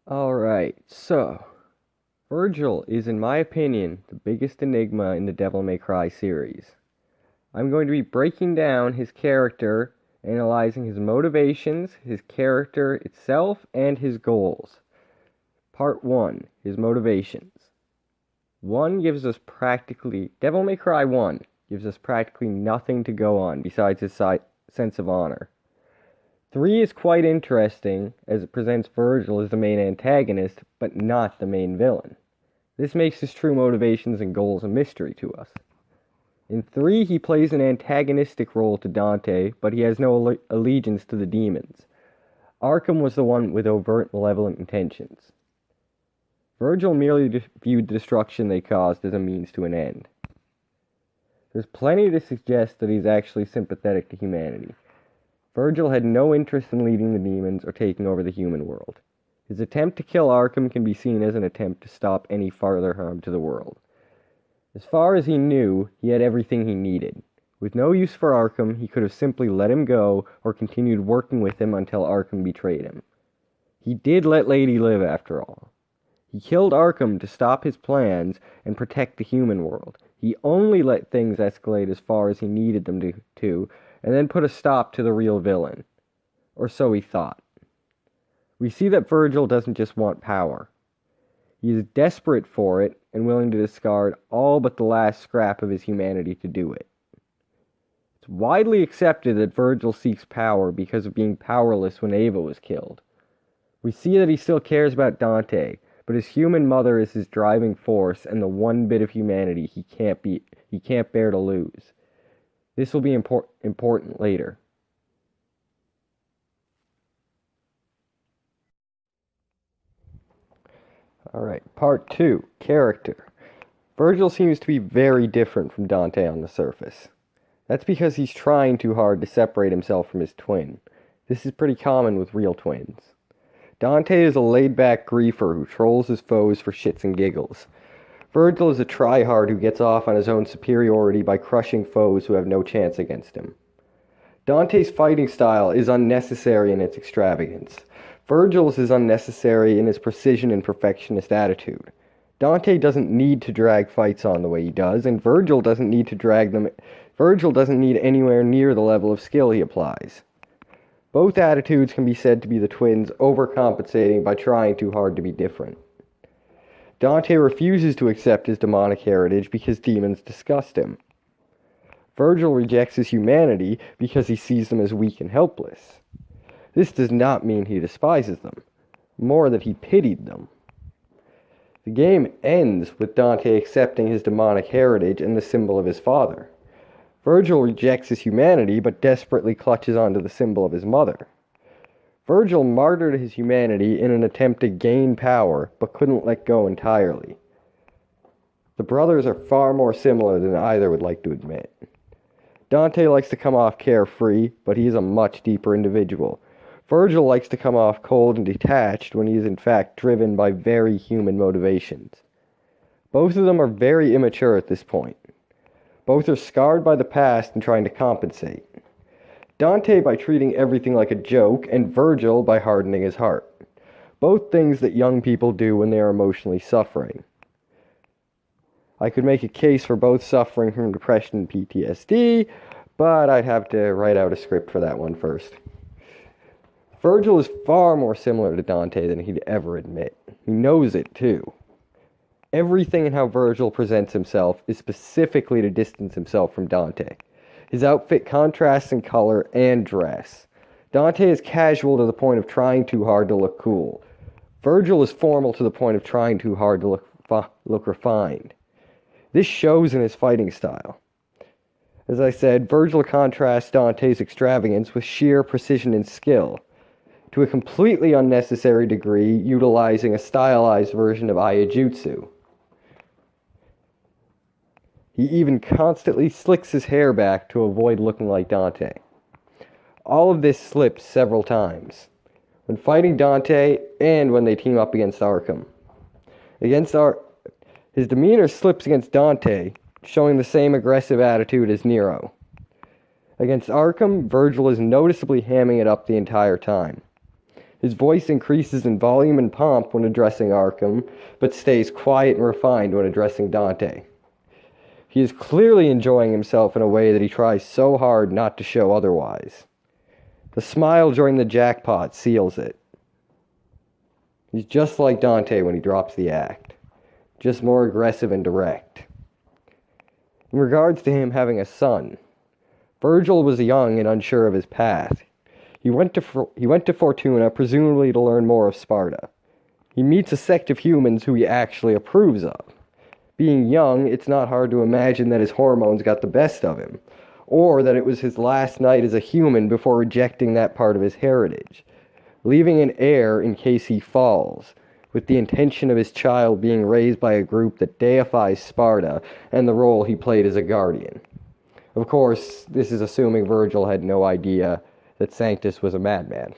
Alright, so Vergil is, in my opinion, the biggest enigma in the Devil May Cry series. I'm going to be breaking down his character, analyzing his motivations, his character itself, and his goals. Part 1, his motivations. Devil May Cry 1 gives us practically nothing to go on besides his sense of honor. 3 is quite interesting, as it presents Vergil as the main antagonist, but not the main villain. This makes his true motivations and goals a mystery to us. In 3, he plays an antagonistic role to Dante, but he has no allegiance to the demons. Arkham was the one with overt malevolent intentions. Vergil merely viewed the destruction they caused as a means to an end. There's plenty to suggest that he's actually sympathetic to humanity. Vergil had no interest in leading the demons or taking over the human world. His attempt to kill Arkham can be seen as an attempt to stop any further harm to the world. As far as he knew, he had everything he needed. With no use for Arkham, he could have simply let him go or continued working with him until Arkham betrayed him. He did let Lady live, after all. He killed Arkham to stop his plans and protect the human world. He only let things escalate as far as he needed them to and then put a stop to the real villain. Or so he thought. We see that Vergil doesn't just want power. He is desperate for it and willing to discard all but the last scrap of his humanity to do it. It's widely accepted that Vergil seeks power because of being powerless when Ava was killed. We see that he still cares about Dante, but his human mother is his driving force and the one bit of humanity he can't bear to lose. This will be important later. Alright, part 2, character. Vergil seems to be very different from Dante on the surface. That's because he's trying too hard to separate himself from his twin. This is pretty common with real twins. Dante is a laid-back griefer who trolls his foes for shits and giggles. Vergil is a tryhard who gets off on his own superiority by crushing foes who have no chance against him. Dante's fighting style is unnecessary in its extravagance. Vergil's is unnecessary in his precision and perfectionist attitude. Dante doesn't need to drag fights on the way he does, and Vergil doesn't need anywhere near the level of skill he applies. Both attitudes can be said to be the twins overcompensating by trying too hard to be different. Dante refuses to accept his demonic heritage because demons disgust him. Vergil rejects his humanity because he sees them as weak and helpless. This does not mean he despises them, more that he pitied them. The game ends with Dante accepting his demonic heritage and the symbol of his father. Vergil rejects his humanity but desperately clutches onto the symbol of his mother. Vergil martyred his humanity in an attempt to gain power but couldn't let go entirely. The brothers are far more similar than either would like to admit. Dante likes to come off carefree, but he is a much deeper individual. Vergil likes to come off cold and detached when he is in fact driven by very human motivations. Both of them are very immature at this point. Both are scarred by the past and trying to compensate. Dante by treating everything like a joke, and Vergil by hardening his heart. Both things that young people do when they are emotionally suffering. I could make a case for both suffering from depression and PTSD, but I'd have to write out a script for that one first. Vergil is far more similar to Dante than he'd ever admit. He knows it, too. Everything in how Vergil presents himself is specifically to distance himself from Dante. His outfit contrasts in color and dress. Dante is casual to the point of trying too hard to look cool. Vergil is formal to the point of trying too hard to look refined. This shows in his fighting style. As I said, Vergil contrasts Dante's extravagance with sheer precision and skill, to a completely unnecessary degree, utilizing a stylized version of Aiajutsu. He even constantly slicks his hair back to avoid looking like Dante. All of this slips several times, when fighting Dante and when they team up against Arkham. His demeanor slips against Dante, showing the same aggressive attitude as Nero. Against Arkham, Vergil is noticeably hamming it up the entire time. His voice increases in volume and pomp when addressing Arkham, but stays quiet and refined when addressing Dante. He is clearly enjoying himself in a way that he tries so hard not to show otherwise. The smile during the jackpot seals it. He's just like Dante when he drops the act, just more aggressive and direct. In regards to him having a son, Vergil was young and unsure of his path. He went to Fortuna, presumably to learn more of Sparda. He meets a sect of humans who he actually approves of. Being young, it's not hard to imagine that his hormones got the best of him, or that it was his last night as a human before rejecting that part of his heritage, leaving an heir in case he falls, with the intention of his child being raised by a group that deifies Sparda and the role he played as a guardian. Of course, this is assuming Vergil had no idea that Sanctus was a madman.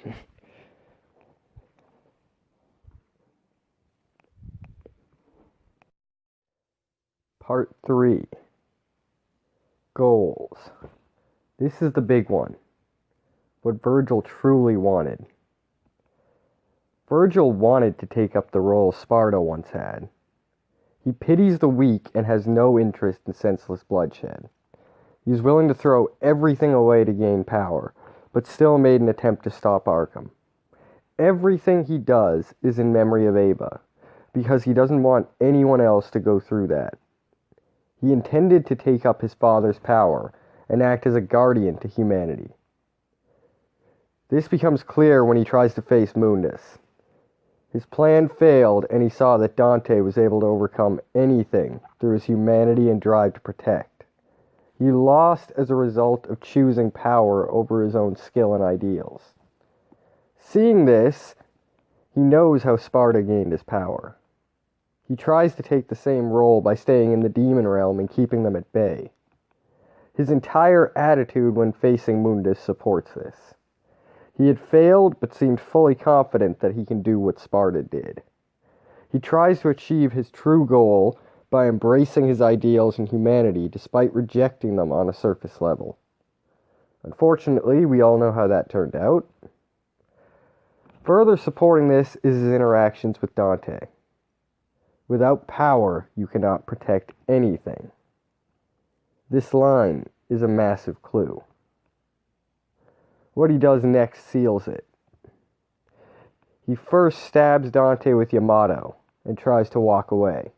Part 3. Goals. This is the big one. What Vergil truly wanted. Vergil wanted to take up the role Sparda once had. He pities the weak and has no interest in senseless bloodshed. He is willing to throw everything away to gain power, but still made an attempt to stop Arkham. Everything he does is in memory of Ava, because he doesn't want anyone else to go through that. He intended to take up his father's power and act as a guardian to humanity. This becomes clear when he tries to face Mundus. His plan failed, and he saw that Dante was able to overcome anything through his humanity and drive to protect. He lost as a result of choosing power over his own skill and ideals. Seeing this, he knows how Sparda gained his power. He tries to take the same role by staying in the demon realm and keeping them at bay. His entire attitude when facing Mundus supports this. He had failed, but seemed fully confident that he can do what Sparda did. He tries to achieve his true goal by embracing his ideals and humanity despite rejecting them on a surface level. Unfortunately, we all know how that turned out. Further supporting this is his interactions with Dante. Without power, you cannot protect anything. This line is a massive clue. What he does next seals it. He first stabs Dante with Yamato and tries to walk away,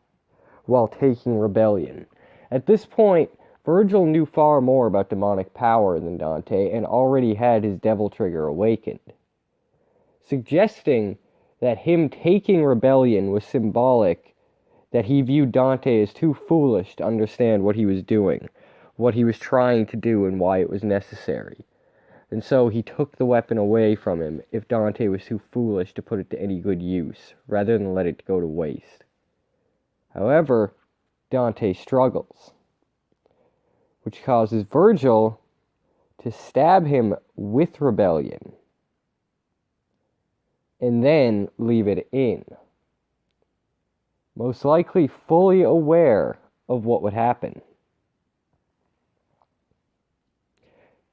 while taking Rebellion. At this point, Vergil knew far more about demonic power than Dante and already had his devil trigger awakened, suggesting that him taking Rebellion was symbolic that he viewed Dante as too foolish to understand what he was doing, what he was trying to do, and why it was necessary. And so he took the weapon away from him if Dante was too foolish to put it to any good use, rather than let it go to waste. However, Dante struggles, which causes Vergil to stab him with Rebellion, and then leave it in, most likely fully aware of what would happen,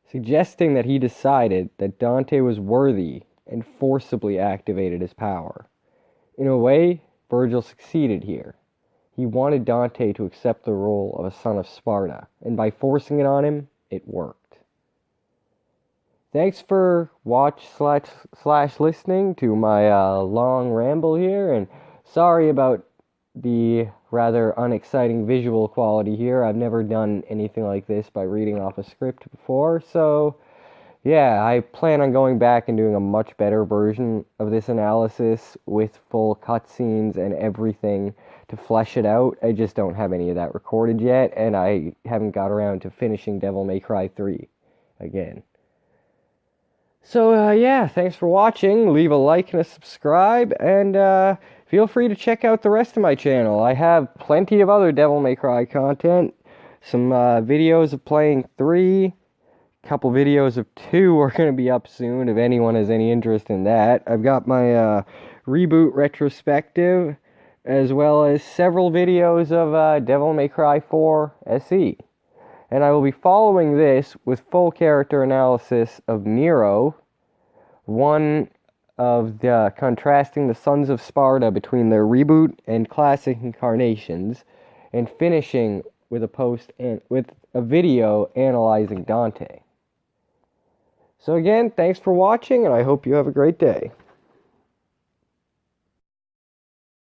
suggesting that he decided that Dante was worthy and forcibly activated his power. In a way, Vergil succeeded here. He wanted Dante to accept the role of a son of Sparda, and by forcing it on him, it worked. Thanks for listening to my long ramble here, and sorry about the rather unexciting visual quality here. I've never done anything like this by reading off a script before, so yeah, I plan on going back and doing a much better version of this analysis with full cutscenes and everything to flesh it out. I just don't have any of that recorded yet, and I haven't got around to finishing Devil May Cry 3 again. So, yeah, thanks for watching. Leave a like and a subscribe, and feel free to check out the rest of my channel. I have plenty of other Devil May Cry content, some videos of playing 3, a couple videos of 2 are going to be up soon if anyone has any interest in that. I've got my Reboot retrospective, as well as several videos of Devil May Cry 4 SE. And I will be following this with full character analysis of Nero, one of contrasting the Sons of Sparda between their Reboot and Classic incarnations, and finishing with a video analyzing Dante. So again, thanks for watching, and I hope you have a great day.